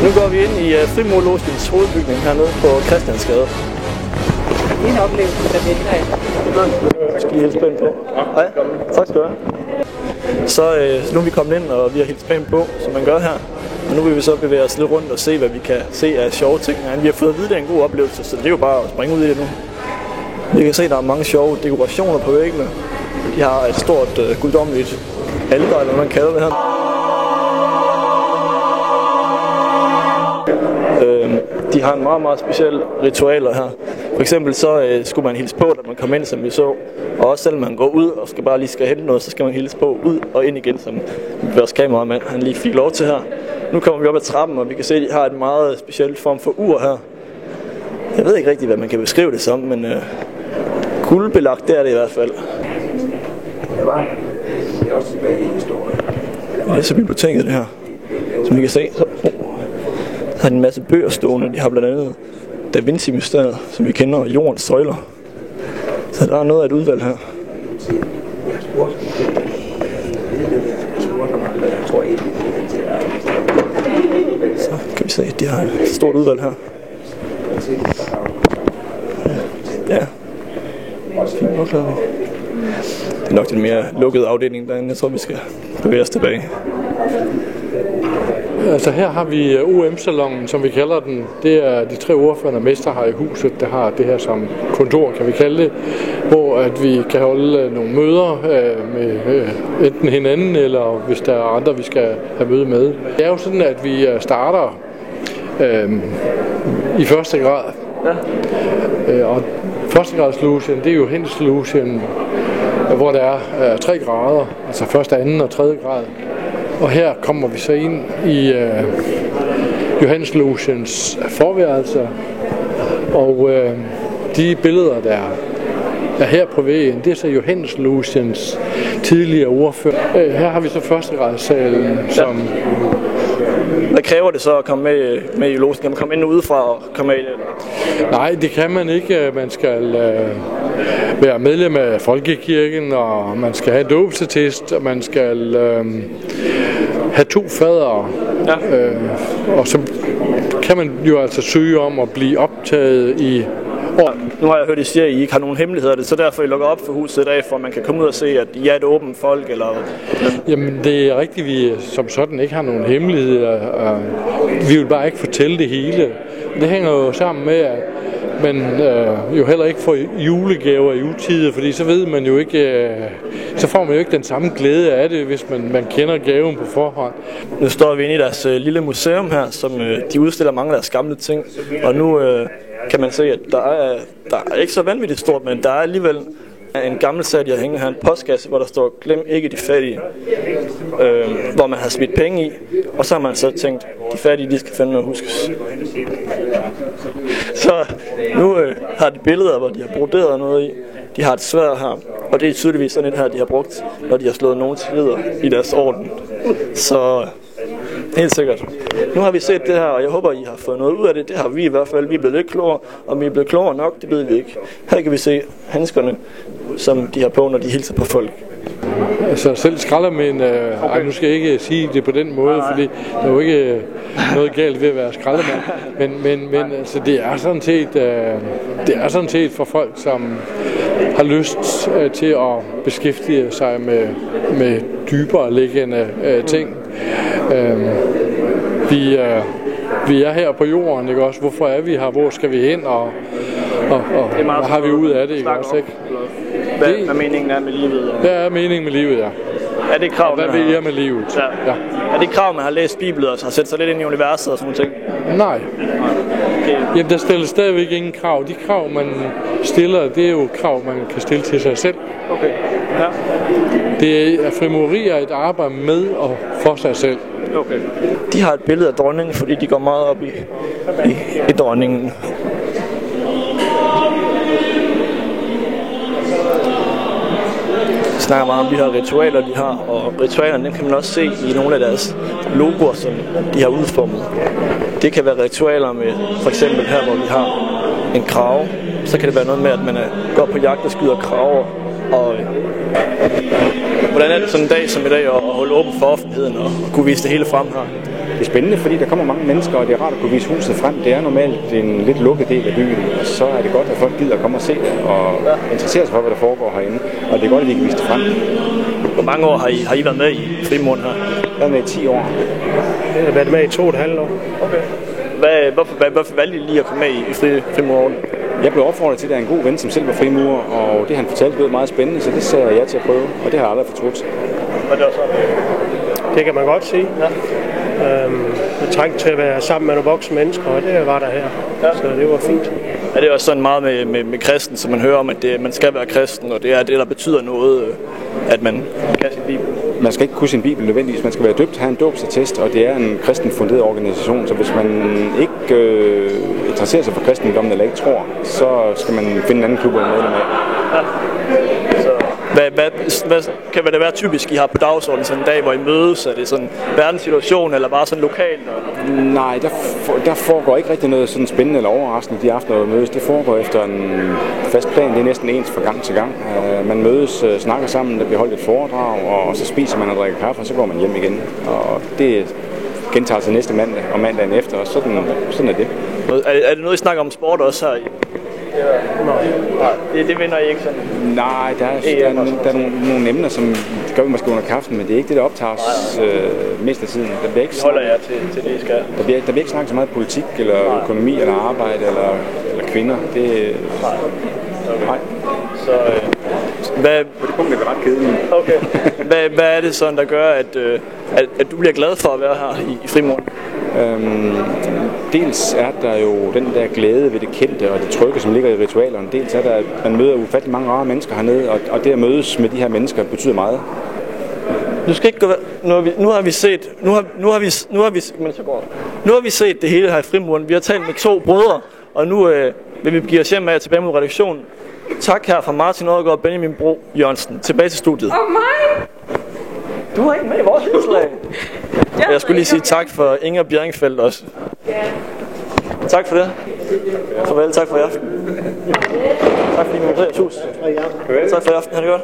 Nu går vi ind i Frimurlosjens hovedbygning hernede på Christiansgade. Det er en oplevelse, der venter af. Skal I hilse pænt på? Hej, tak skal du have. Så nu er vi kommet ind, og vi har hilst pænt på, som man gør her. Og nu vil vi så bevæge os lidt rundt og se, hvad vi kan se af sjove ting. Vi har fået at vide, det er en god oplevelse, så det er jo bare at springe ud i det nu. Vi kan se, at der er mange sjove dekorationer på væggene. De har et stort guddommeligt alter, eller hvad man kalder det her. De har en meget, meget speciel ritualer her. For eksempel så skulle man hilse på, da man kom ind, som vi så. Og også selvom man går ud og skal hente noget, så skal man hilse på ud og ind igen, som vores kameramand han lige fik lov til her. Nu kommer vi op ad trappen, og vi kan se, at de har et meget specielt form for ur her. Jeg ved ikke rigtig, hvad man kan beskrive det som, men guldbelagt, det er det i hvert fald. Det er også tilbage i historien. Det er så biblioteket det her. Som vi kan se, så har de en masse bøger stående. De har blandt andet Da Vinci-mysteriet, som vi kender, og Jordens søjler. Så der er noget af et udvalg her. Så kan vi se, at de har et stort udvalg her. Ja. Fint opklaring. Det er nok den mere lukkede afdeling derinde. Jeg tror, vi skal bevæge os tilbage. Altså her har vi OM-salongen, som vi kalder den. Det er de 3 ordførende mester her i huset, der har det her som kontor, kan vi kalde det, hvor at vi kan holde nogle møder med enten hinanden, eller hvis der er andre, vi skal have møde med. Det er jo sådan, at vi starter i første grad. Ja. Og førstegradslogen, det er jo Johanneslogen, hvor der er 3 grader, altså første, anden og tredje grad. Og her kommer vi så ind i Johanneslogens forværelse, og de billeder, der er her på væggen, det er så Johanneslogens tidligere ordfører. Her har vi så førstegradssalen, som... Hvad kræver det så at komme med i logen? Kan man komme ind udefra og komme med i det? Nej, det kan man ikke. Man skal være medlem af Folkekirken, og man skal have dåbsattest, og man skal have 2 fadere. Ja. Og så kan man jo altså søge om at blive optaget i år. Nu har jeg hørt, at I siger, at I ikke har nogen hemmeligheder. Det er så derfor, I lukker op for huset i dag, for man kan komme ud og se, at I er et åbent folk, eller... Jamen, det er rigtigt, vi som sådan ikke har nogen hemmeligheder. Vi vil bare ikke fortælle det hele. Det hænger jo sammen med, at man jo heller ikke får julegaver i utider, fordi så ved man jo ikke, så får man jo ikke den samme glæde af det, hvis man kender gaven på forhånd. Nu står vi inde i deres lille museum her, som de udstiller mange af deres gamle ting, og nu kan man se, at der er ikke så vanvittigt stort, men der er alligevel en gammel sag, de har hængt her, en postkasse, hvor der står, glem ikke de fattige, hvor man har smidt penge i, og så har man så tænkt, de fattige, de skal fandme huskes. Så nu har de billeder, hvor de har broderet noget i. De har et sværd her, og det er tydeligvis sådan et her, de har brugt, når de har slået nogen til ridder i deres orden. Så helt sikkert. Nu har vi set det her, og jeg håber, I har fået noget ud af det. Det har vi i hvert fald. Vi er blevet lidt klogere, og vi er blevet klogere nok, det ved vi ikke. Her kan vi se handskerne, som de har på, når de hilser på folk. Altså selv skraldemænd, nu skal jeg ikke sige det på den måde, fordi der er jo ikke noget galt ved at være skraldemand, men altså, det er sådan set for folk, som har lyst til at beskæftige sig med dybere liggende ting. Vi er her på jorden, ikke også? Hvorfor er vi her? Hvor skal vi hen? Og hvad har vi ud af det, ikke også? Ikke? Hvad meningen er med livet? Hvad er meningen med livet, ja. Er det krav, hvad vil jeg med livet? Ja. Er det krav, man har læst Bibelen og har sat sig lidt ind i universet og sådan noget ting? Nej. Okay. Jamen, der stilles stadigvæk ingen krav. De krav, man stiller, det er jo krav, man kan stille til sig selv. Okay. Ja. Det er frimureri er et arbejde med og for sig selv. Okay. De har et billede af dronningen, fordi de går meget op i dronningen. De snakker meget om de her ritualer, de har, og ritualerne dem kan man også se i nogle af deres logoer, som de har udformet. Det kan være ritualer med, for eksempel her, hvor vi har en krage, så kan det være noget med, at man går på jagt og skyder krager, og Hvordan er det sådan en dag som i dag at holde åben for offentligheden og kunne vise det hele frem her? Det er spændende, fordi der kommer mange mennesker, og det er rart at kunne vise huset frem. Det er normalt en lidt lukket del af byen, og så er det godt, at folk gider at komme og se det og interessere sig for, hvad der foregår herinde. Og det er godt, at vi kan vise det frem. Hvor mange år har I været med i Frimuren her? Jeg har været med i 10 år. Jeg har været med i 2,5 år. Okay. Hvorfor valgte I lige at komme med i Frimuren? Jeg blev opfordret til, at der er en god ven, som selv var frimurer, og det han fortalte lød meget spændende, så det sagde jeg til at prøve, og det har jeg aldrig fortrudt. Og det var så? Det kan man godt sige. Ja. Jeg trængte til at være sammen med nogle voksne mennesker, og det var der her. Ja. Så det var fint. Er det også sådan meget med kristen, som man hører om, at man skal være kristen, og det er det, der betyder noget, at man kan sin bibel? Man skal ikke kunne sin bibel nødvendigvis. Man skal være døbt, have en dåbsattest, og det er en kristen funderet organisation. Så hvis man ikke interesserer sig for kristendommen eller ikke tror, så skal man finde en anden klub eller medlem af. Ja. Hvad det være typisk, I har på dagsordenen sådan en dag, hvor I mødes? Er det sådan en verdenssituation, eller bare sådan lokalt? Nej, der foregår ikke rigtig noget sådan spændende eller overraskende de aftener, hvor vi mødes. Det foregår efter en fast plan. Det er næsten ens fra gang til gang. Man mødes, snakker sammen, der bliver holdt et foredrag, og så spiser man og drikker kaffe, og så går man hjem igen. Og det gentager sig næste mandag og mandagen efter, og sådan er det. Er det noget, I snakker om sport også her? Nej, det vinder I ikke sådan? Nej, der er nogle emner, som gør vi måske under kaffen, men det er ikke det, der optager os mest af tiden. Der bliver ikke holder jeg til det, I skal? Der bliver ikke snakket så meget politik, eller økonomi, eller arbejde, eller kvinder. Nej. Så hvad... På det punkt er det ret kedeligt. Okay. Hvad er det sådan, der gør, at du bliver glad for at være her i Frimuren? Dels er der jo den der glæde ved det kendte og det trygge, som ligger i ritualerne. Dels er der, at man møder ufattelig mange rare mennesker hernede, og det at mødes med de her mennesker betyder meget. Du skal ikke gå. Nu har vi set det hele her i Frimuren. Vi har talt med 2 brødre, og nu vil vi give os hjem med tilbage mod redaktionen. Tak her fra Martin Odgaard og Benjamin Bro Jørgensen. Tilbage til studiet. Og mig! Du var ikke med i vores indslag. Jeg skulle lige sige tak for Inger Bjerringfeldt også. Tak for det. Farvel, tak for i aften. Tak fordi I måtte. Tusind. Tak for i aften. Ha' det godt.